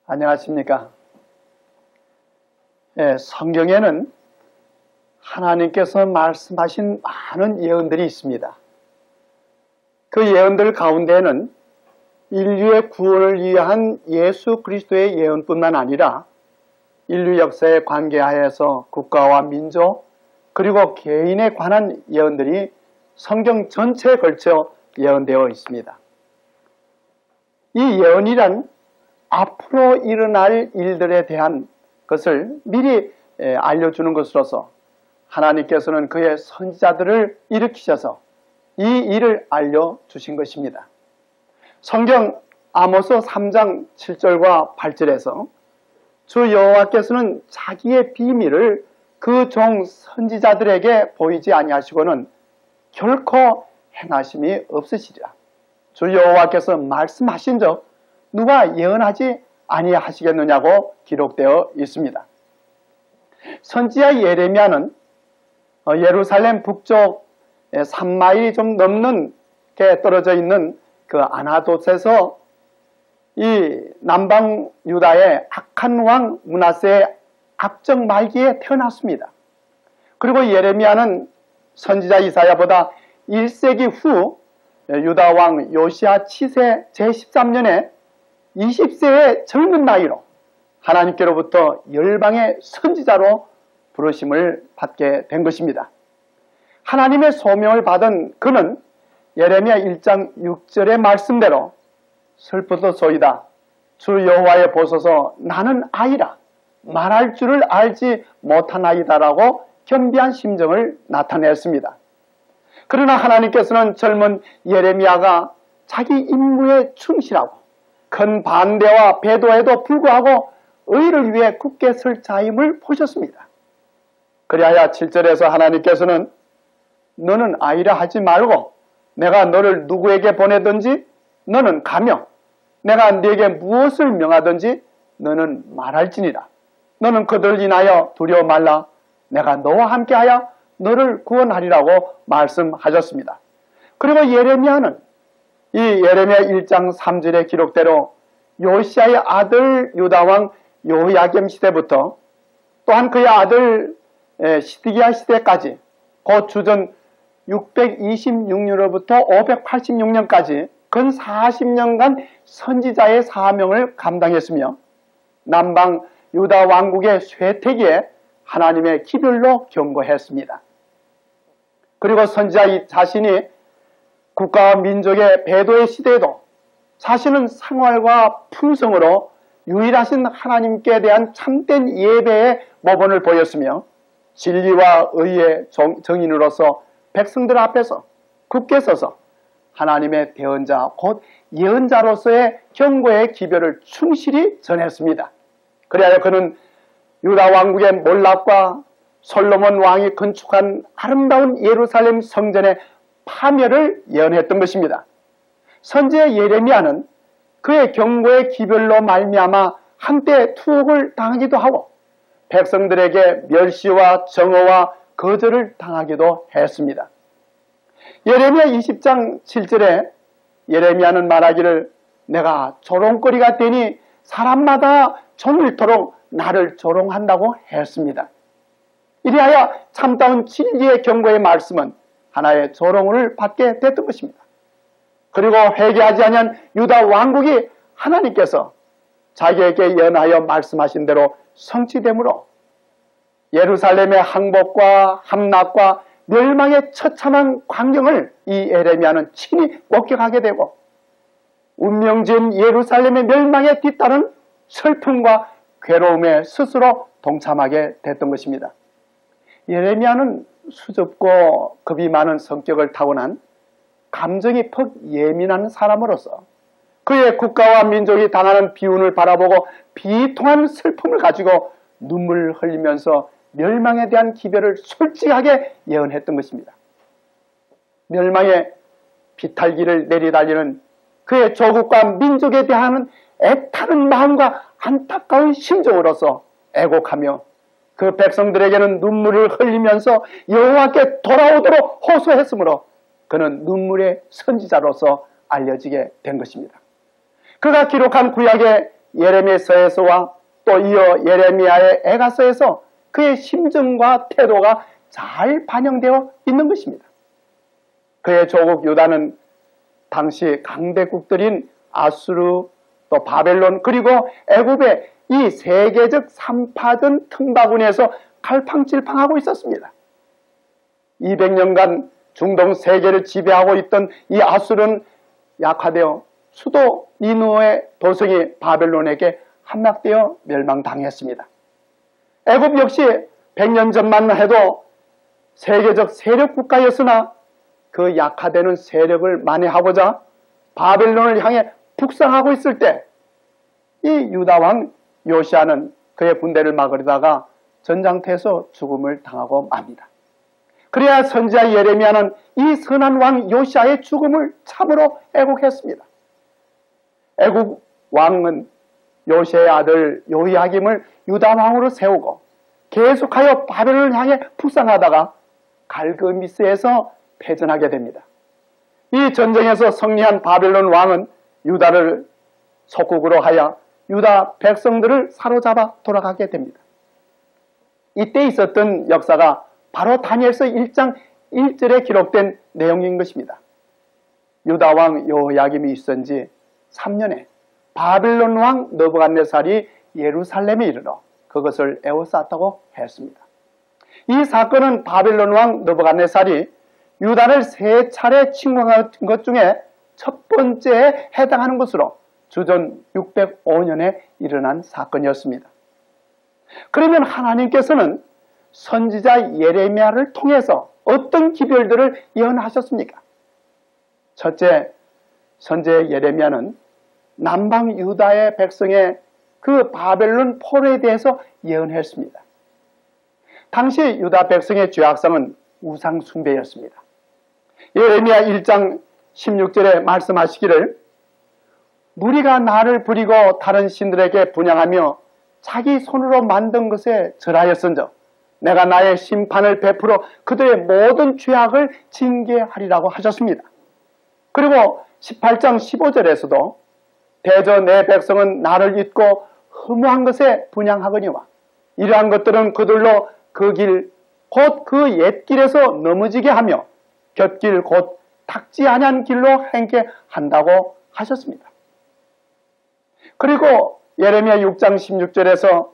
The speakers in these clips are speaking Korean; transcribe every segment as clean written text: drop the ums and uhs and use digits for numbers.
안녕하십니까? 성경에는 하나님께서 말씀하신 많은 예언들이 있습니다. 그 예언들 가운데는 인류의 구원을 위한 예수 그리스도의 예언뿐만 아니라 인류 역사의 관계하에서 국가와 민족 그리고 개인에 관한 예언들이 성경 전체에 걸쳐 예언되어 있습니다. 이 예언이란 앞으로 일어날 일들에 대한 것을 미리 알려주는 것으로서 하나님께서는 그의 선지자들을 일으키셔서 이 일을 알려주신 것입니다. 성경 아모스 3장 7절과 8절에서 주 여호와께서는 자기의 비밀을 그 종 선지자들에게 보이지 아니하시고는 결코 행하심이 없으시리라. 주 여호와께서 말씀하신 적 누가 예언하지 아니하시겠느냐고 기록되어 있습니다. 선지자 예레미야는 예루살렘 북쪽 3마일이 좀 넘는 게 떨어져 있는 그 아나돗에서 이 남방 유다의 악한 왕 므낫세의 악정 말기에 태어났습니다. 그리고 예레미야는 선지자 이사야보다 1세기 후 유다 왕 요시야 치세 제13년에 20세의 젊은 나이로 하나님께로부터 열방의 선지자로 부르심을 받게 된 것입니다. 하나님의 소명을 받은 그는 예레미야 1장 6절의 말씀대로 슬프도소이다. 주 여호와의 보소서 나는 아이라 말할 줄을 알지 못한 아이다라고 겸비한 심정을 나타냈습니다. 그러나 하나님께서는 젊은 예레미야가 자기 임무에 충실하고 큰 반대와 배도에도 불구하고 의를 위해 굳게 설 자임을 보셨습니다. 그리하여 7절에서 하나님께서는 너는 아이라 하지 말고 내가 너를 누구에게 보내든지 너는 가며 내가 네게 무엇을 명하든지 너는 말할지니라. 너는 그들 인하여 두려워 말라. 내가 너와 함께하여 너를 구원하리라고 말씀하셨습니다. 그리고 예레미야는 이 예레미야 1장 3절의 기록대로 요시야의 아들 유다왕 요야김 시대부터 또한 그의 아들 시드기야 시대까지 곧 주전 626년으로부터 586년까지 근 40년간 선지자의 사명을 감당했으며 남방 유다 왕국의 쇠퇴기에 하나님의 기별로 경고했습니다. 그리고 선지자 자신이 국가와 민족의 배도의 시대에도 자신은 생활과 품성으로 유일하신 하나님께 대한 참된 예배의 모범을 보였으며 진리와 의의 정인으로서 백성들 앞에서 굳게 서서 하나님의 대언자 곧 예언자로서의 경고의 기별을 충실히 전했습니다. 그리하여 그는 유다 왕국의 몰락과 솔로몬 왕이 건축한 아름다운 예루살렘 성전의 파멸을 예언했던 것입니다. 선지자 예레미야는 그의 경고의 기별로 말미암아 한때 투옥을 당하기도 하고 백성들에게 멸시와 정오와 거절을 당하기도 했습니다. 예레미야 20장 7절에 예레미야는 말하기를 내가 조롱거리가 되니 사람마다 종일토록 나를 조롱한다고 했습니다. 이리하여 참다운 진리의 경고의 말씀은 하나의 조롱을 받게 됐던 것입니다. 그리고 회개하지 아니한 유다 왕국이 하나님께서 자기에게 예언하여 말씀하신 대로 성취되므로 예루살렘의 항복과 함락과 멸망의 처참한 광경을 이 예레미야는 친히 목격하게 되고 운명지은 예루살렘의 멸망에 뒤따른 슬픔과 괴로움에 스스로 동참하게 됐던 것입니다. 예레미야는 수줍고 겁이 많은 성격을 타고난 감정이 퍽 예민한 사람으로서 그의 국가와 민족이 당하는 비운을 바라보고 비통한 슬픔을 가지고 눈물을 흘리면서 멸망에 대한 기별을 솔직하게 예언했던 것입니다. 멸망의 비탈기를 내리달리는 그의 조국과 민족에 대한 애타는 마음과 안타까운 심정으로서 애곡하며 그 백성들에게는 눈물을 흘리면서 여호와께 돌아오도록 호소했으므로 그는 눈물의 선지자로서 알려지게 된 것입니다. 그가 기록한 구약의 예레미야서에서와 또 이어 예레미야의 애가서에서 그의 심정과 태도가 잘 반영되어 있는 것입니다. 그의 조국 유다는 당시 강대국들인 아수르, 또 바벨론, 그리고 애굽의 이 세계적 삼파전 틈바구니에서 갈팡질팡하고 있었습니다. 200년간 중동 세계를 지배하고 있던 이 아수르는 약화되어 수도 니느웨의 도성이 바벨론에게 함락되어 멸망당했습니다. 애굽 역시 100년 전만 해도 세계적 세력 국가였으나 그 약화되는 세력을 만회하고자 바벨론을 향해 북상하고 있을 때 이 유다 왕 요시아는 그의 군대를 막으려다가 전장터에서 죽음을 당하고 맙니다. 그래야 선지자 예레미야는 이 선한 왕 요시아의 죽음을 참으로 애국했습니다. 애국 왕은 요시아의 아들 요야김을 유다 왕으로 세우고 계속하여 바벨론을 향해 북상하다가 갈그미스에서 패전하게 됩니다. 이 전쟁에서 승리한 바벨론 왕은 유다를 속국으로 하여 유다 백성들을 사로잡아 돌아가게 됩니다. 이때 있었던 역사가 바로 다니엘서 1장 1절에 기록된 내용인 것입니다. 유다 왕 여호야김이 있은 지 3년에 바벨론 왕 느부갓네살이 예루살렘에 이르러 그것을 에워쌌다고 했습니다. 이 사건은 바벨론 왕 느부갓네살이 유다를 3차례 침공한 것 중에 첫 번째에 해당하는 것으로 주전 605년에 일어난 사건이었습니다. 그러면 하나님께서는 선지자 예레미야를 통해서 어떤 기별들을 예언하셨습니까? 첫째, 선지자 예레미야는 남방 유다의 백성의 그 바벨론 포로에 대해서 예언했습니다. 당시 유다 백성의 죄악성은 우상 숭배였습니다. 예레미야 1장 16절에 말씀하시기를 무리가 나를 부리고 다른 신들에게 분향하며 자기 손으로 만든 것에 절하였은즉 내가 나의 심판을 베풀어 그들의 모든 죄악을 징계하리라고 하셨습니다. 그리고 18장 15절에서도 대저 내 백성은 나를 잊고 허무한 것에 분향하거니와 이러한 것들은 그들로 그 길 곧 그 옛길에서 넘어지게 하며 곁길 곧 닦지 아니한 길로 행게 한다고 하셨습니다. 그리고 예레미야 6장 16절에서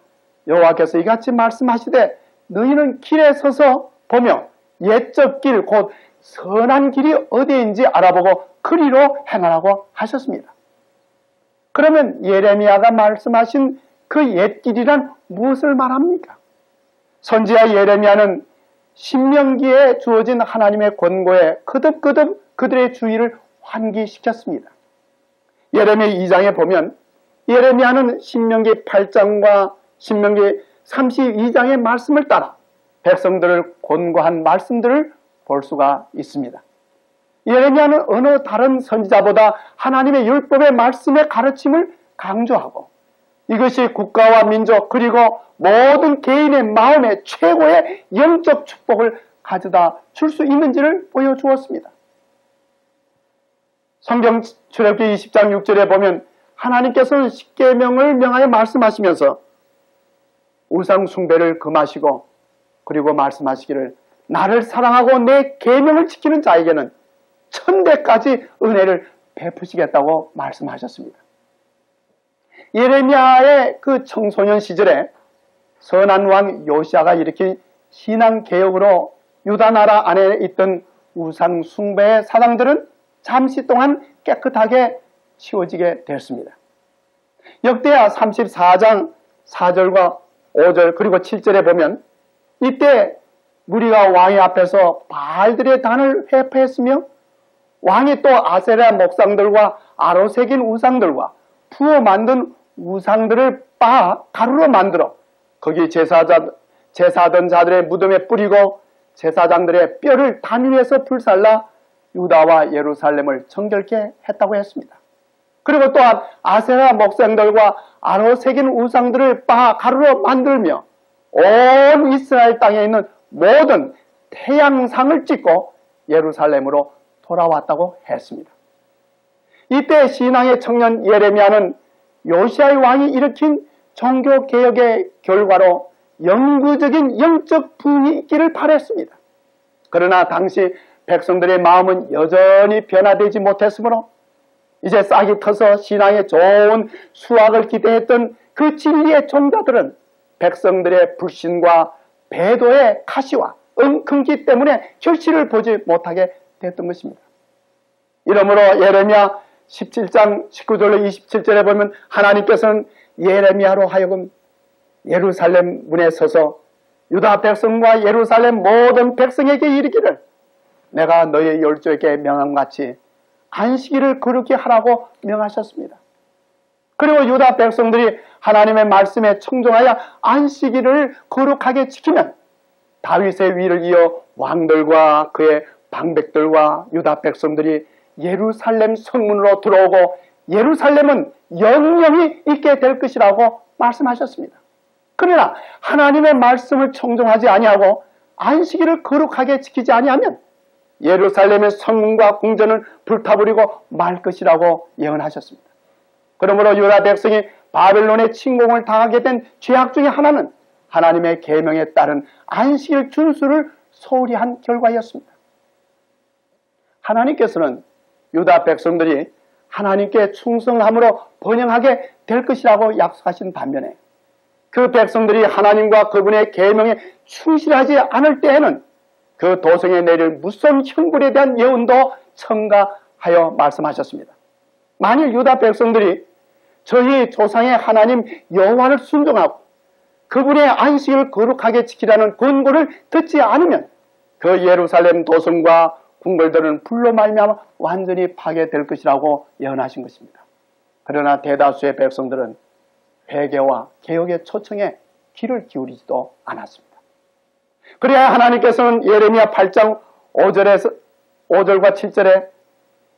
여호와께서 이같이 말씀하시되 너희는 길에 서서 보며 옛적 길 곧 선한 길이 어디인지 알아보고 그리로 행하라고 하셨습니다. 그러면 예레미야가 말씀하신 그 옛길이란 무엇을 말합니까? 선지자 예레미야는 신명기에 주어진 하나님의 권고에 거듭거듭 그들의 주의를 환기시켰습니다. 예레미야 2장에 보면 예레미야는 신명기 8장과 신명기 32장의 말씀을 따라 백성들을 권고한 말씀들을 볼 수가 있습니다. 예레미야는 어느 다른 선지자보다 하나님의 율법의 말씀의 가르침을 강조하고 이것이 국가와 민족 그리고 모든 개인의 마음에 최고의 영적 축복을 가져다 줄 수 있는지를 보여주었습니다. 성경 출애굽기 20장 6절에 보면 하나님께서는 십계명을 명하여 말씀하시면서 우상 숭배를 금하시고 그리고 말씀하시기를 나를 사랑하고 내 계명을 지키는 자에게는 천대까지 은혜를 베푸시겠다고 말씀하셨습니다. 예레미야의 그 청소년 시절에 선한 왕 요시아가 일으킨 신앙개혁으로 유다 나라 안에 있던 우상 숭배의 사상들은 잠시 동안 깨끗하게 치워지게 되었습니다. 역대하 34장 4절과 5절 그리고 7절에 보면 이때 무리가 왕의 앞에서 바알들의 단을 회파했으며 왕이 또 아세라 목상들과 아로 새긴 우상들과 부어 만든 우상들을 빻아 가루로 만들어 거기 제사하던 자들의 무덤에 뿌리고 제사장들의 뼈를 단위에서 불살라 유다와 예루살렘을 정결케 했다고 했습니다. 그리고 또한 아세라 목상들과 아로 새긴 우상들을 빻아 가루로 만들며 온 이스라엘 땅에 있는 모든 태양상을 찍고 예루살렘으로 돌아왔다고 했습니다. 이때 신앙의 청년 예레미야는 요시아의 왕이 일으킨 종교개혁의 결과로 영구적인 영적 부흥이 있기를 바랬습니다. 그러나 당시 백성들의 마음은 여전히 변화되지 못했으므로 이제 싹이 터서 신앙에 좋은 수확을 기대했던 그 진리의 종자들은 백성들의 불신과 배도의 가시와 엉큼기 때문에 결실을 보지 못하게 됐던 것입니다. 이러므로 예레미야 17장 19절로 27절에 보면 하나님께서는 예레미야로 하여금 예루살렘 문에 서서 유다 백성과 예루살렘 모든 백성에게 이르기를 내가 너희 열조에게 명함같이 안식일을 거룩히 하라고 명하셨습니다. 그리고 유다 백성들이 하나님의 말씀에 청종하여 안식일을 거룩하게 지키면 다윗의 위를 이어 왕들과 그의 방백들과 유다 백성들이 예루살렘 성문으로 들어오고 예루살렘은 영영이 있게 될 것이라고 말씀하셨습니다. 그러나 하나님의 말씀을 청종하지 아니하고 안식일을 거룩하게 지키지 아니하면 예루살렘의 성문과 궁전을 불타버리고 말 것이라고 예언하셨습니다. 그러므로 유다 백성이 바벨론의 침공을 당하게 된 죄악 중에 하나는 하나님의 계명에 따른 안식일 준수를 소홀히 한 결과였습니다. 하나님께서는 유다 백성들이 하나님께 충성함으로 번영하게 될 것이라고 약속하신 반면에 그 백성들이 하나님과 그분의 계명에 충실하지 않을 때에는 그 도성에 내릴 무서운 형벌에 대한 예언도 첨가하여 말씀하셨습니다. 만일 유다 백성들이 저희 조상의 하나님 여호와를 순종하고 그분의 안식을 거룩하게 지키라는 권고를 듣지 않으면 그 예루살렘 도성과 궁궐들은 불로 말미암아 완전히 파괴될 것이라고 예언하신 것입니다. 그러나 대다수의 백성들은 회개와 개혁의 초청에 귀를 기울이지도 않았습니다. 그래야 하나님께서는 예레미야 8장 5절과 7절에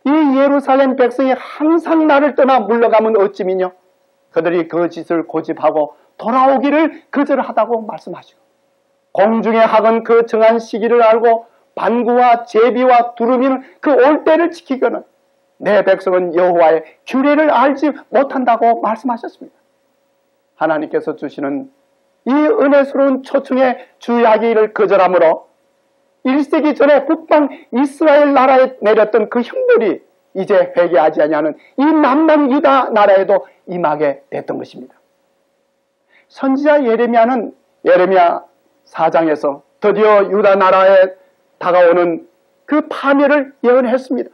이 예루살렘 백성이 항상 나를 떠나 물러가면 어찌미뇨 그들이 그 짓을 고집하고 돌아오기를 거절하다고 말씀하시고 공중의 학은 그 정한 시기를 알고 반구와 제비와 두루미는 그 올 때를 지키거든 내 백성은 여호와의 규례를 알지 못한다고 말씀하셨습니다. 하나님께서 주시는 이 은혜스러운 초청에 주의하기를 거절함으로 1세기 전에 북방 이스라엘 나라에 내렸던 그 형벌이 이제 회개하지 아니하는 이 남방 유다 나라에도 임하게 됐던 것입니다. 선지자 예레미야는 예레미야 4장에서 드디어 유다 나라에 다가오는 그 파멸을 예언했습니다.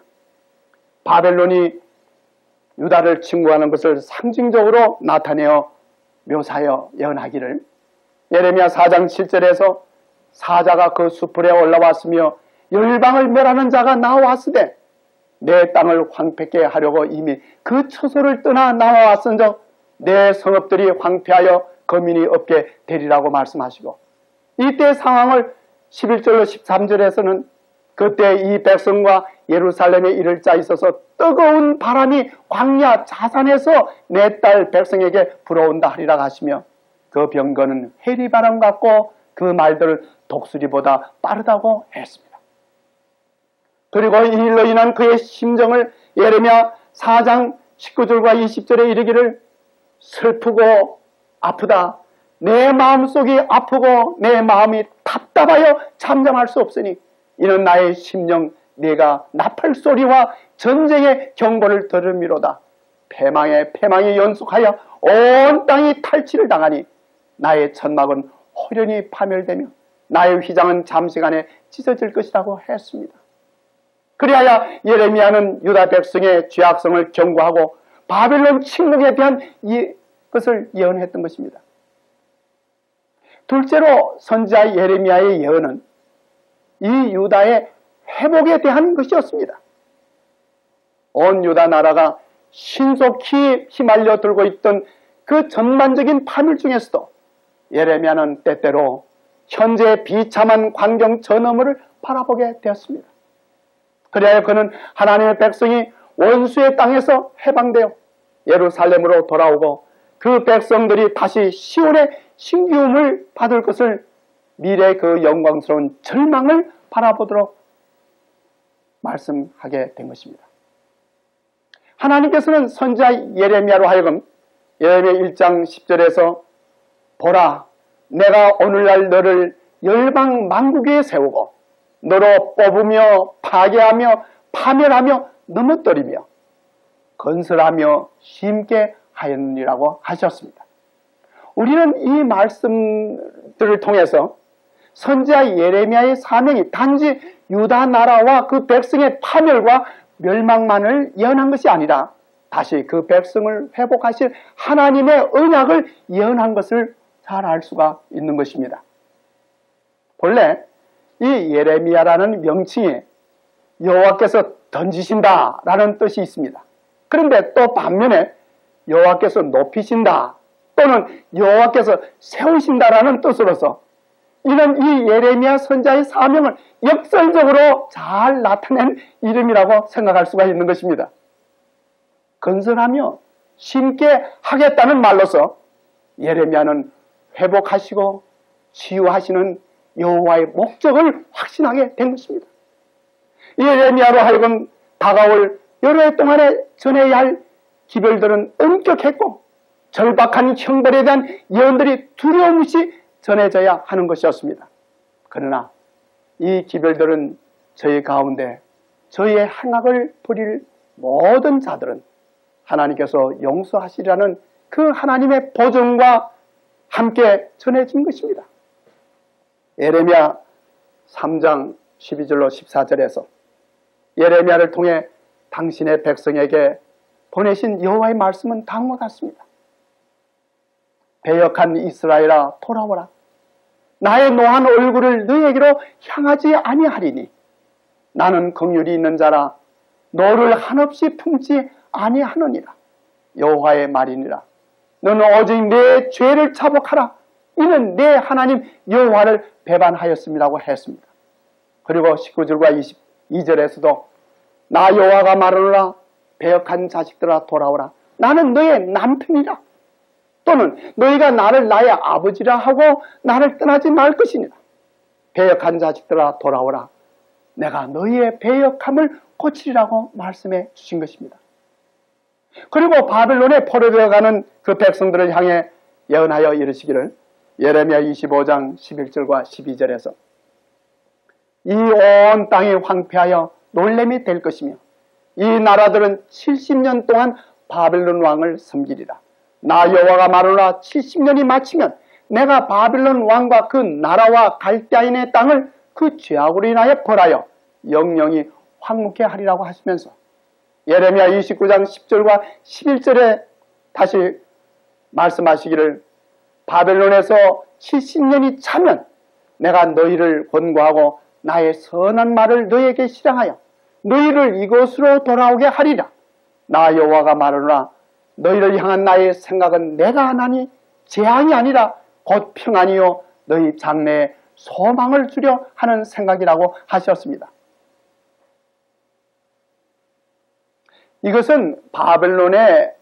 바벨론이 유다를 침공하는 것을 상징적으로 나타내어 묘사하여 예언하기를 예레미야 4장 7절에서 사자가 그 수풀에 올라왔으며 열방을 멸하는 자가 나와왔으되 내 땅을 황폐케 하려고 이미 그 처소를 떠나 나와왔은즉 내 성읍들이 황폐하여 거민이 없게 되리라고 말씀하시고 이때 상황을 11절로 13절에서는 그때 이 백성과 예루살렘에 이를 자 있어서 뜨거운 바람이 광야 자산에서 내 딸 백성에게 불어온다 하리라 하시며 그 병거는 해리바람 같고 그 말들을 독수리보다 빠르다고 했습니다. 그리고 이 일로 인한 그의 심정을 예레미야 4장 19절과 20절에 이르기를 슬프고 아프다 내 마음속이 아프고 내 마음이 답답하여 잠잠할 수 없으니 이는 나의 심령 내가 나팔 소리와 전쟁의 경보를 들음이로다. 패망이 연속하여 온 땅이 탈취를 당하니 나의 천막은 호련히 파멸되며 나의 휘장은 잠시간에 찢어질 것이라고 했습니다. 그리하여 예레미야는 유다 백성의 죄악성을 경고하고 바벨론 침공에 대한 것을 예언했던 것입니다. 둘째로 선지자 예레미야의 예언은 이 유다의 회복에 대한 것이었습니다. 온 유다 나라가 신속히 휘말려 들고 있던 그 전반적인 파멸 중에서도 예레미야는 때때로 현재의 비참한 광경 저 너머를 바라보게 되었습니다. 그래야 그는 하나님의 백성이 원수의 땅에서 해방되어 예루살렘으로 돌아오고 그 백성들이 다시 시온의 신기움을 받을 것을 미래의 그 영광스러운 절망을 바라보도록 말씀하게 된 것입니다. 하나님께서는 선지자 예레미야로 하여금 예레미야 1장 10절에서 보라, 내가 오늘날 너를 열방 만국에 세우고 너로 뽑으며 파괴하며 파멸하며 넘어뜨리며 건설하며 심게 하였느니라고 하셨습니다. 우리는 이 말씀들을 통해서 선지자 예레미야의 사명이 단지 유다 나라와 그 백성의 파멸과 멸망만을 예언한 것이 아니라 다시 그 백성을 회복하실 하나님의 언약을 예언한 것을 잘 알 수가 있는 것입니다. 본래 이 예레미야라는 명칭에 여호와께서 던지신다 라는 뜻이 있습니다. 그런데 또 반면에 여호와께서 높이신다 또는 여호와께서 세우신다라는 뜻으로서 이는 이 예레미야 선지자의 사명을 역설적으로 잘 나타낸 이름이라고 생각할 수가 있는 것입니다. 건설하며 심게 하겠다는 말로서 예레미야는 회복하시고 치유하시는 여호와의 목적을 확신하게 된 것입니다. 예레미야로 하여금 다가올 여러 해 동안에 전해야 할 기별들은 엄격했고 절박한 형벌에 대한 예언들이 두려움 없이 전해져야 하는 것이었습니다. 그러나 이 기별들은 저희 가운데 저희의 행악을 버릴 모든 자들은 하나님께서 용서하시리라는 그 하나님의 보증과 함께 전해진 것입니다. 예레미야 3장 12절로 14절에서 예레미야를 통해 당신의 백성에게 보내신 여호와의 말씀은 다음과 같습니다. 배역한 이스라엘아 돌아오라. 나의 노한 얼굴을 너에게로 향하지 아니하리니 나는 긍휼이 있는 자라 너를 한없이 품지 아니하느니라. 여호와의 말이니라. 너는 오직 내 죄를 자복하라. 이는 내 하나님 여호와를 배반하였음이라고 했습니다. 그리고 19절과 22절에서도 나 여호와가 말하노라. 배역한 자식들아 돌아오라. 나는 너의 남편이라. 또는 너희가 나를 나의 아버지라 하고 나를 떠나지 말 것이니라. 배역한 자식들아 돌아오라. 내가 너희의 배역함을 고치리라고 말씀해 주신 것입니다. 그리고 바벨론에 포로되어가는 그 백성들을 향해 예언하여 이르시기를 예레미야 25장 11절과 12절에서 이 온 땅이 황폐하여 놀램이 될 것이며 이 나라들은 70년 동안 바벨론 왕을 섬기리라. 나 여호와가 말하노라. 70년이 마치면 내가 바벨론 왕과 그 나라와 갈대아인의 땅을 그 죄악으로 인하여 벌하여 영영이 황무케 하리라고 하시면서 예레미야 29장 10절과 11절에 다시 말씀하시기를 바벨론에서 70년이 차면 내가 너희를 권고하고 나의 선한 말을 너희에게 실행하여 너희를 이곳으로 돌아오게 하리라. 나 여호와가 말하노라. 너희를 향한 나의 생각은 내가 하나니 재앙이 아니라 곧 평안이요 너희 장래에 소망을 주려 하는 생각이라고 하셨습니다. 이것은 바벨론에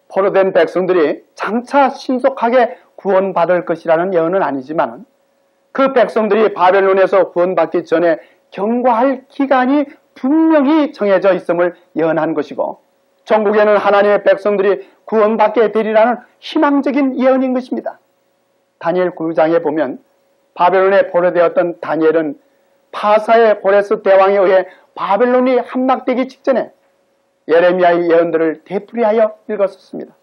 포로된 백성들이 장차 신속하게 구원받을 것이라는 예언은 아니지만 그 백성들이 바벨론에서 구원받기 전에 경과할 기간이 분명히 정해져 있음을 예언한 것이고 전국에는 하나님의 백성들이 구원받게 되리라는 희망적인 예언인 것입니다. 다니엘 9장에 보면 바벨론에 포로되었던 다니엘은 파사의 고레스 대왕에 의해 바벨론이 함락되기 직전에 예레미야의 예언들을 되풀이하여 읽었습니다.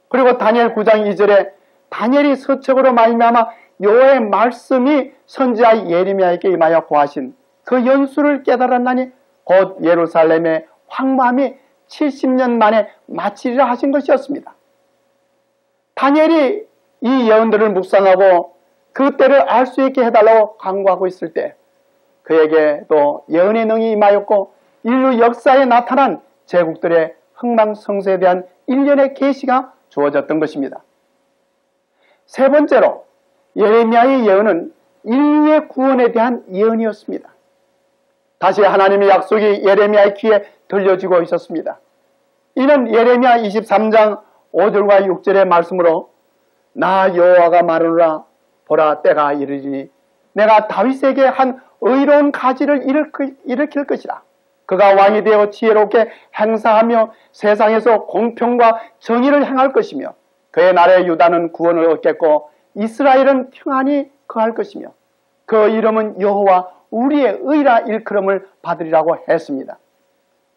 그리고 다니엘 9장 2절에 다니엘이 서책으로 말미암아 여호와의 말씀이 선지자 예레미야에게 임하여 고하신 그 연수를 깨달았나니 곧 예루살렘의 황무함이 70년 만에 마치리라 하신 것이었습니다. 다니엘이 이 예언들을 묵상하고 그 때를 알 수 있게 해달라고 간구하고 있을 때 그에게도 예언의 능이 임하였고 인류 역사에 나타난 제국들의 흥망성쇠에 대한 일련의 계시가 주어졌던 것입니다. 세 번째로 예레미야의 예언은 인류의 구원에 대한 예언이었습니다. 다시 하나님의 약속이 예레미야의 귀에 들려지고 있었습니다. 이는 예레미야 23장 5절과 6절의 말씀으로 나 여호와가 말하노라. 보라 때가 이르리니 내가 다윗에게 한 의로운 가지를 일으킬 것이라. 그가 왕이 되어 지혜롭게 행사하며 세상에서 공평과 정의를 행할 것이며 그의 나라의 유다는 구원을 얻겠고 이스라엘은 평안히 거할 것이며 그 이름은 여호와 우리의 의라 일컬음을 받으리라고 했습니다.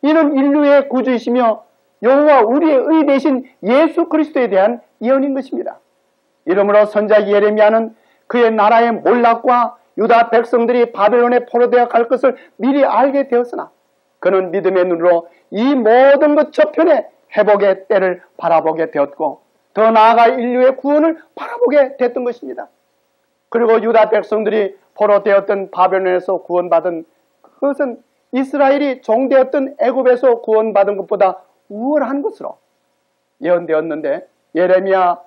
이는 인류의 구주이시며 여호와 우리의 의 대신 예수 그리스도에 대한 예언인 것입니다. 이러므로 선지자 예레미야는 그의 나라의 몰락과 유다 백성들이 바벨론에 포로되어 갈 것을 미리 알게 되었으나 그는 믿음의 눈으로 이 모든 것 저편에 회복의 때를 바라보게 되었고 더 나아가 인류의 구원을 바라보게 됐던 것입니다. 그리고 유다 백성들이 포로되었던 바벨론에서 구원받은 그것은 이스라엘이 종되었던 애굽에서 구원받은 것보다 우월한 것으로 예언되었는데 예레미야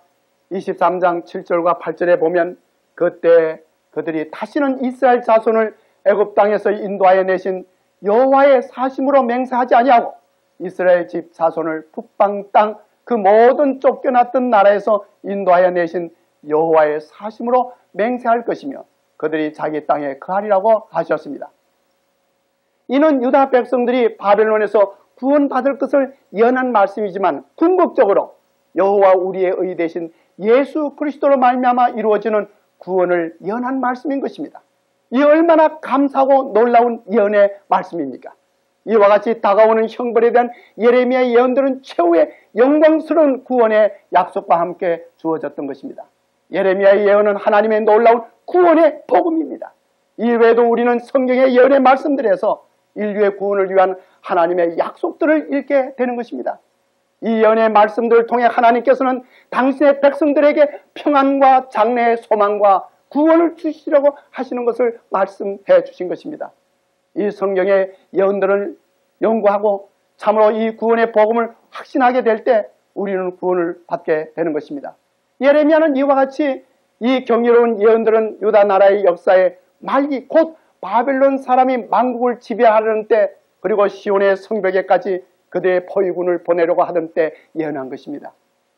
23장 7절과 8절에 보면 그때 그들이 다시는 이스라엘 자손을 애굽 땅에서 인도하여 내신 여호와의 사심으로 맹세하지 아니하고 이스라엘 집 자손을 북방 땅 그 모든 쫓겨났던 나라에서 인도하여 내신 여호와의 사심으로 맹세할 것이며 그들이 자기 땅에 거하리라고 하셨습니다. 이는 유다 백성들이 바벨론에서 구원받을 것을 예언한 말씀이지만 궁극적으로 여호와 우리의 의 대신 예수 그리스도로 말미암아 이루어지는 구원을 예언한 말씀인 것입니다. 이 얼마나 감사하고 놀라운 예언의 말씀입니까? 이와 같이 다가오는 형벌에 대한 예레미야의 예언들은 최후의 영광스러운 구원의 약속과 함께 주어졌던 것입니다. 예레미야의 예언은 하나님의 놀라운 구원의 복음입니다. 이외에도 우리는 성경의 예언의 말씀들에서 인류의 구원을 위한 하나님의 약속들을 읽게 되는 것입니다. 이 예언의 말씀들을 통해 하나님께서는 당신의 백성들에게 평안과 장래의 소망과 구원을 주시려고 하시는 것을 말씀해 주신 것입니다. 이 성경의 예언들을 연구하고 참으로 이 구원의 복음을 확신하게 될 때 우리는 구원을 받게 되는 것입니다. 예레미야는 이와 같이 이 경이로운 예언들은 유다 나라의 역사의 말기 곧 바벨론 사람이 만국을 지배하려는 때 그리고 시온의 성벽에까지 그들의 포위군을 보내려고 하던 때 예언한 것입니다.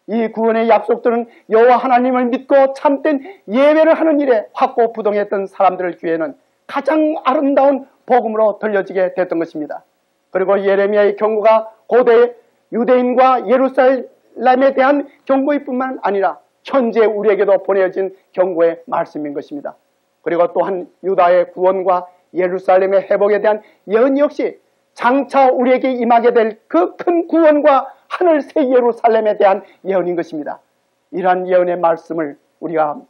이 구원의 약속들은 여호와 하나님을 믿고 참된 예배를 하는 일에 확고부동했던 사람들을 귀에는 가장 아름다운 복음으로 들려지게 됐던 것입니다. 그리고 예레미야의 경고가 고대 유대인과 예루살렘에 대한 경고일 뿐만 아니라 현재 우리에게도 보내진 경고의 말씀인 것입니다. 그리고 또한 유다의 구원과 예루살렘의 회복에 대한 예언 역시 장차 우리에게 임하게 될 그 큰 구원과 하늘 새 예루살렘에 대한 예언인 것입니다. 이러한 예언의 말씀을 우리가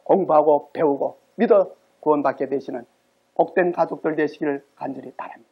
공부하고 배우고 믿어 구원받게 되시는 복된 가족들 되시기를 간절히 바랍니다.